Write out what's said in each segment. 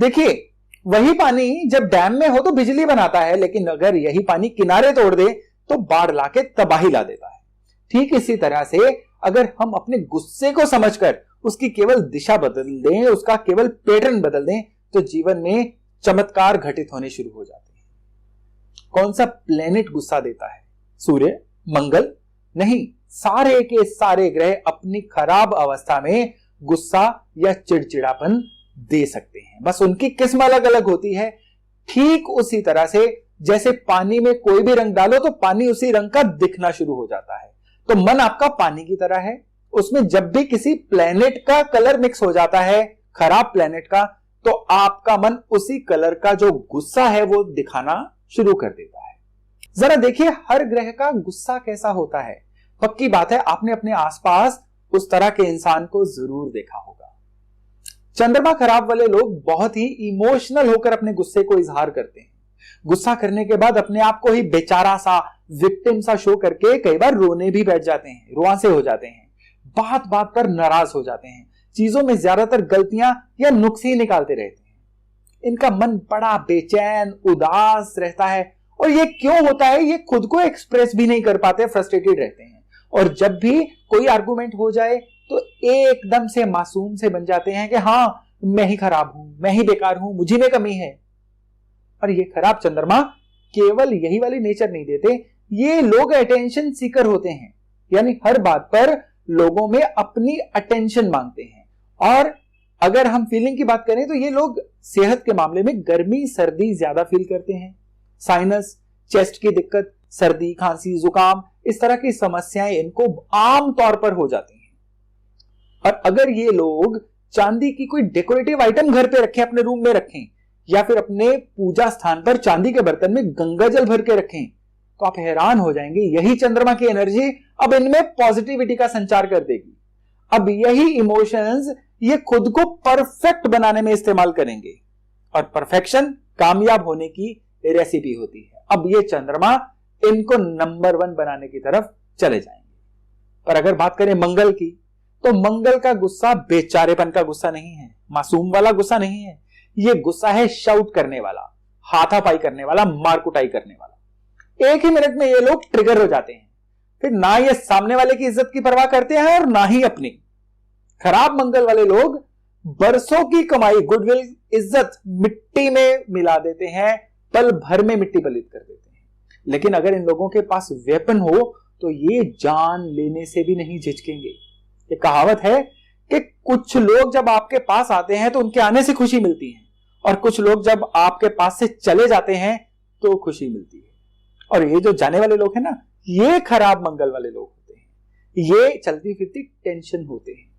देखिए, वही पानी जब डैम में हो तो बिजली बनाता है, लेकिन अगर यही पानी किनारे तोड़ दे तो बाढ़ लाके तबाही ला देता है। ठीक इसी तरह से अगर हम अपने गुस्से को समझकर उसकी केवल दिशा बदल दें, उसका केवल पैटर्न बदल दें, तो जीवन में चमत्कार घटित होने शुरू हो जाते हैं। कौन सा प्लेनेट गुस्सा देता है? सूर्य, मंगल? नहीं, सारे के सारे ग्रह अपनी खराब अवस्था में गुस्सा या चिड़चिड़ापन दे सकते हैं, बस उनकी किस्म अलग अलग होती है। ठीक उसी तरह से जैसे पानी में कोई भी रंग डालो तो पानी उसी रंग का दिखना शुरू हो जाता है, तो मन आपका पानी की तरह है। उसमें जब भी किसी प्लेनेट का कलर मिक्स हो जाता है, खराब प्लेनेट का, तो आपका मन उसी कलर का जो गुस्सा है वो दिखाना शुरू कर देता है। जरा देखिए हर ग्रह का गुस्सा कैसा होता है। पक्की बात है आपने अपने आसपास उस तरह के इंसान को जरूर देखा होगा। चंद्रमा खराब वाले लोग बहुत ही इमोशनल होकर अपने गुस्से को इजहार करते हैं। गुस्सा करने के बाद अपने आप को ही बेचारा सा, विक्टिम सा शो करके कई बार रोने भी बैठ जाते हैं, रुआंसे हो जाते हैं, बात बात पर नाराज हो जाते हैं, चीजों में ज्यादातर गलतियां या नुक्स ही निकालते रहते हैं। इनका मन बड़ा बेचैन, उदास रहता है, और ये क्यों होता है ये खुद को एक्सप्रेस भी नहीं कर पाते, फ्रस्ट्रेटेड रहते हैं। और जब भी कोई आर्गुमेंट हो जाए तो एकदम से मासूम से बन जाते हैं कि हाँ मैं ही खराब हूं, मैं ही बेकार हूं, मुझी में कमी है। और ये खराब चंद्रमा केवल यही वाली नेचर नहीं देते, ये लोग अटेंशन सीकर होते हैं, यानी हर बात पर लोगों में अपनी अटेंशन मांगते हैं। और अगर हम फीलिंग की बात करें तो ये लोग सेहत के मामले में गर्मी सर्दी ज्यादा फील करते हैं। साइनस, चेस्ट की दिक्कत, सर्दी खांसी जुकाम, इस तरह की समस्याएं इनको आम तौर पर हो जाती हैं। और अगर ये लोग चांदी की कोई डेकोरेटिव आइटम घर पे रखें, अपने रूम में रखें, या फिर अपने पूजा स्थान पर चांदी के बर्तन में गंगा जल भर के रखें, तो आप हैरान हो जाएंगे, यही चंद्रमा की एनर्जी अब इनमें पॉजिटिविटी का संचार कर देगी। अब यही इमोशंस ये खुद को परफेक्ट बनाने में इस्तेमाल करेंगे, और परफेक्शन कामयाब होने की रेसिपी होती है। अब ये चंद्रमा इनको नंबर 1 बनाने की तरफ चले जाएंगे। पर अगर बात करें मंगल की, तो मंगल का गुस्सा बेचारेपन का गुस्सा नहीं है, मासूम वाला गुस्सा नहीं है, ये गुस्सा है शाउट करने वाला, हाथापाई करने वाला, मारकुटाई करने वाला। एक ही मिनट में ये लोग ट्रिगर हो जाते हैं, फिर ना ये सामने वाले की इज्जत की परवाह करते हैं और ना ही अपनी। खराब मंगल वाले लोग बरसों की कमाई, गुडविल, इज्जत मिट्टी में मिला देते हैं, पल भर में मिट्टी पलित कर देते हैं। लेकिन अगर इन लोगों के पास वेपन हो तो ये जान लेने से भी नहीं झिझकेंगे। ये कहावत है कि कुछ लोग जब आपके पास आते हैं तो उनके आने से खुशी मिलती है, और कुछ लोग जब आपके पास से चले जाते हैं तो खुशी मिलती है। और ये जो जाने वाले लोग हैं ना, ये खराब मंगल वाले लोग होते हैं। ये चलती फिरती टेंशन होते हैं,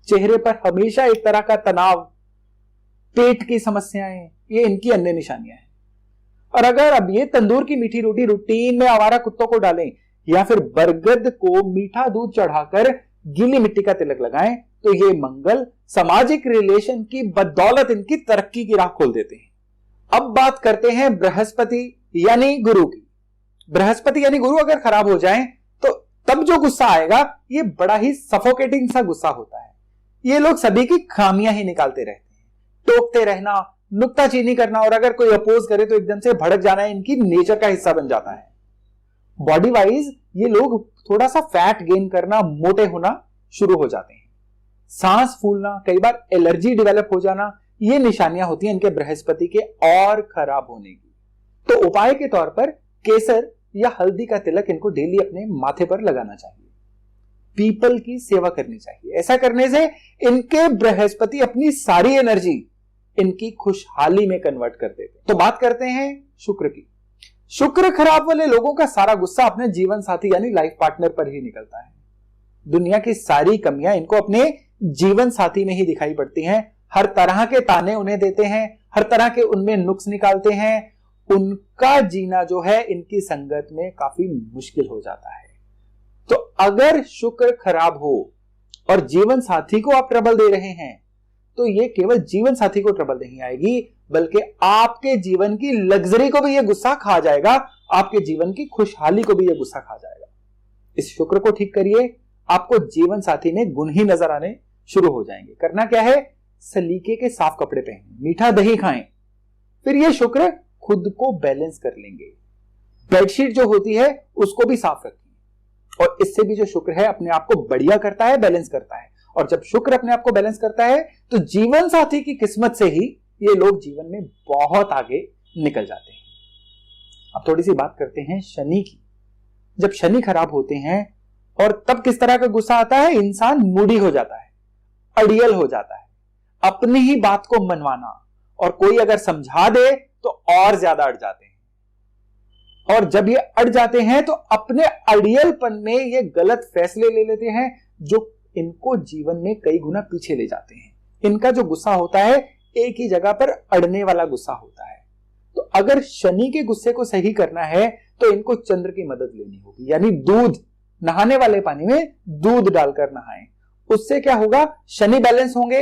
चेहरे पर हमेशा एक तरह का तनाव, पेट की समस्याएं, ये इनकी अन्य निशानियां हैं। और अगर अब ये तंदूर की मीठी रोटी रूटीन में आवारा कुत्तों को डालें, या फिर बरगद को मीठा दूध चढ़ाकर गीली मिट्टी का तिलक लगाएं, तो ये मंगल सामाजिक रिलेशन की बदौलत इनकी तरक्की की राह खोल देते हैं। अब बात करते हैं बृहस्पति यानी गुरु की। बृहस्पति यानी गुरु अगर खराब हो जाए तो तब जो गुस्सा आएगा ये बड़ा ही सफोकेटिंग सा गुस्सा होता है। ये लोग सभी की खामियां ही निकालते रहते हैं, टोकते रहना, नुक्ताचीनी करना, और अगर कोई अपोज करे तो एकदम से भड़क जाना इनकी नेचर का हिस्सा बन जाता है। बॉडी वाइज ये लोग थोड़ा सा फैट गेन करना, मोटे होना शुरू हो जाते हैं। सांस फूलना, कई बार एलर्जी डेवलप हो जाना, ये निशानियां होती हैं इनके बृहस्पति के और खराब होने की। तो उपाय के तौर पर केसर या हल्दी का तिलक इनको डेली अपने माथे पर लगाना चाहिए। पीपल की सेवा करनी चाहिए। ऐसा करने से इनके बृहस्पति अपनी सारी एनर्जी इनकी खुशहाली में कन्वर्ट कर देते। तो बात करते हैं शुक्र की। शुक्र खराब वाले लोगों का सारा गुस्सा अपने जीवन साथी यानी लाइफ पार्टनर पर ही निकलता है। दुनिया की सारी कमियां इनको अपने जीवन साथी में ही दिखाई पड़ती हैं। हर तरह के ताने उन्हें देते हैं, हर तरह के उनमें नुक्स निकालते हैं। उनका जीना जो है इनकी संगत में काफी मुश्किल हो जाता है। तो अगर शुक्र खराब हो और जीवन साथी को आप ट्रबल दे रहे हैं, तो ये केवल जीवन साथी को ट्रबल नहीं आएगी, बल्कि आपके जीवन की लग्जरी को भी ये गुस्सा खा जाएगा, आपके जीवन की खुशहाली को भी ये गुस्सा खा जाएगा। इस शुक्र को ठीक करिए, आपको जीवन साथी में गुण ही नजर आने शुरू हो जाएंगे। करना क्या है, सलीके के साफ कपड़े पहनें, मीठा दही खाएं, फिर ये शुक्र खुद को बैलेंस कर लेंगे। बेडशीट जो होती है उसको भी साफ रखें, और इससे भी जो शुक्र है अपने आप को बढ़िया करता है, बैलेंस करता है। और जब शुक्र अपने आप को बैलेंस करता है तो जीवन साथी की किस्मत से ही ये लोग जीवन में बहुत आगे निकल जाते हैं। अब थोड़ी सी बात करते हैं शनि की। जब शनि खराब होते हैं और तब किस तरह का गुस्सा आता है, इंसान मूडी हो जाता है, अड़ियल हो जाता है, अपनी ही बात को मनवाना, और कोई अगर समझा दे तो और ज्यादा अड़ जाते हैं। और जब ये अड़ जाते हैं तो अपने अड़ियलपन में ये गलत फैसले ले लेते हैं जो इनको जीवन में कई गुना पीछे ले जाते हैं। इनका जो गुस्सा होता है एक ही जगह पर अड़ने वाला गुस्सा होता है। तो अगर शनि के गुस्से को सही करना है तो इनको चंद्र की मदद लेनी होगी, यानी दूध, नहाने वाले पानी में दूध डालकर नहाएं। उससे क्या होगा, शनि बैलेंस होंगे,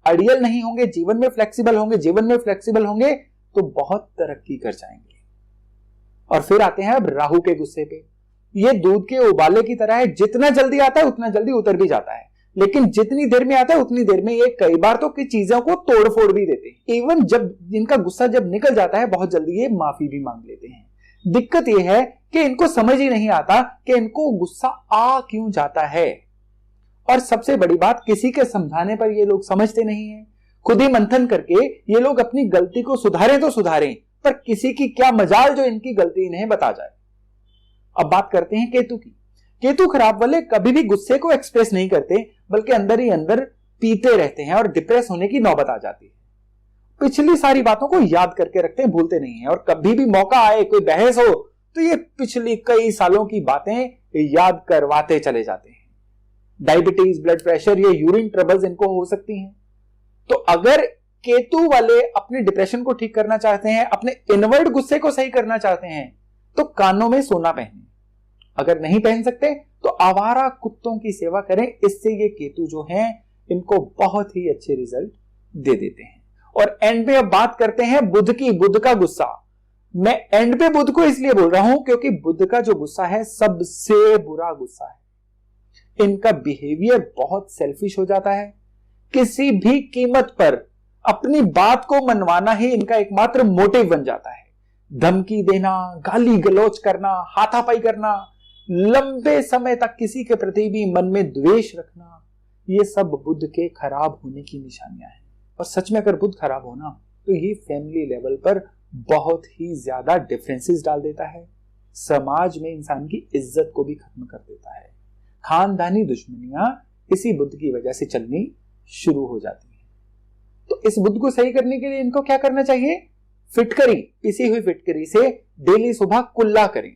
अड़ियल नहीं होंगे, जीवन में फ्लेक्सिबल होंगे। जीवन में फ्लेक्सिबल होंगे तो बहुत तरक्की कर जाएंगे। और फिर आते हैं अब राहु के गुस्से पे। ये दूध के उबाले की तरह है, जितना जल्दी आता है उतना जल्दी उतर भी जाता है, लेकिन जितनी देर में आता है उतनी देर में ये कई बार तो की चीजों को तोड़ फोड़ भी देते हैं। इवन जब इनका गुस्सा जब निकल जाता है बहुत जल्दी ये माफी भी मांग लेते हैं। दिक्कत यह है कि इनको समझ ही नहीं आता कि इनको गुस्सा आ क्यों जाता है। और सबसे बड़ी बात, किसी के समझाने पर ये लोग समझते नहीं है। खुद ही मंथन करके ये लोग अपनी गलती को सुधारें तो सुधारें, पर किसी की क्या मजाल जो इनकी गलती इन्हें बता जाए। अब बात करते हैं केतु की। केतु खराब वाले कभी भी गुस्से को एक्सप्रेस नहीं करते, बल्कि अंदर ही अंदर पीते रहते हैं और डिप्रेस होने की नौबत आ जाती है। पिछली सारी बातों को याद करके रखते हैं, भूलते नहीं है, और कभी भी मौका आए, कोई बहस हो, तो ये पिछली कई सालों की बातें याद करवाते चले जाते हैं। डायबिटीज, ब्लड प्रेशर, ये यूरिन ट्रबल्स इनको हो सकती हैं। तो अगर केतु वाले अपने डिप्रेशन को ठीक करना चाहते हैं, अपने इनवर्ड गुस्से को सही करना चाहते हैं, तो कानों में सोना पहने। अगर नहीं पहन सकते तो आवारा कुत्तों की सेवा करें। इससे ये केतु जो हैं इनको बहुत ही अच्छे रिजल्ट दे देते हैं। और एंड में अब बात करते हैं बुध की। बुध का गुस्सा, मैं एंड पे बुध को इसलिए बोल रहा हूं क्योंकि बुध का जो गुस्सा है सबसे बुरा गुस्सा है। इनका बिहेवियर बहुत सेल्फिश हो जाता है। किसी भी कीमत पर अपनी बात को मनवाना ही इनका एकमात्र मोटिव बन जाता है। धमकी देना, गाली गलौज करना, हाथापाई करना, लंबे समय तक किसी के प्रति भी मन में द्वेष रखना, ये सब बुध के खराब होने की निशानियां हैं। और सच में अगर बुध खराब होना तो ये फैमिली लेवल पर बहुत ही ज्यादा डिफरेंसेस डाल देता है। समाज में इंसान की इज्जत को भी खत्म कर देता है। खानदानी दुश्मनियां इसी बुध की वजह से चलनी शुरू हो जाती है। तो इस बुध को सही करने के लिए इनको क्या करना चाहिए, फिटकरी, पिसी हुई फिटकरी से डेली सुबह कुल्ला करें।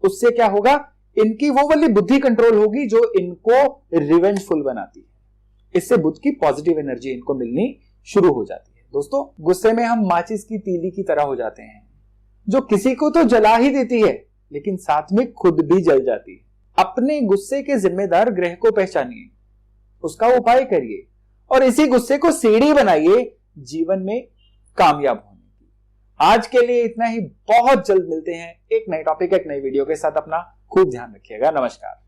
उससे क्या होगा, इनकी वो वाली बुद्धि कंट्रोल होगी जो इनको रिवेंजफुल बनाती है। इससे बुध की पॉजिटिव एनर्जी इनको मिलनी शुरू हो जाती है। दोस्तों, गुस्से में हम माचिस की तीली की तरह हो जाते हैं, जो किसी को तो जला ही देती है लेकिन साथ में खुद भी जल जाती है। अपने गुस्से के जिम्मेदार ग्रह को पहचानिए, उसका उपाय करिए और इसी गुस्से को सीढ़ी बनाइए जीवन में कामयाब होने की। आज के लिए इतना ही। बहुत जल्द मिलते हैं एक नए टॉपिक, एक नई वीडियो के साथ। अपना खूब ध्यान रखिएगा। नमस्कार।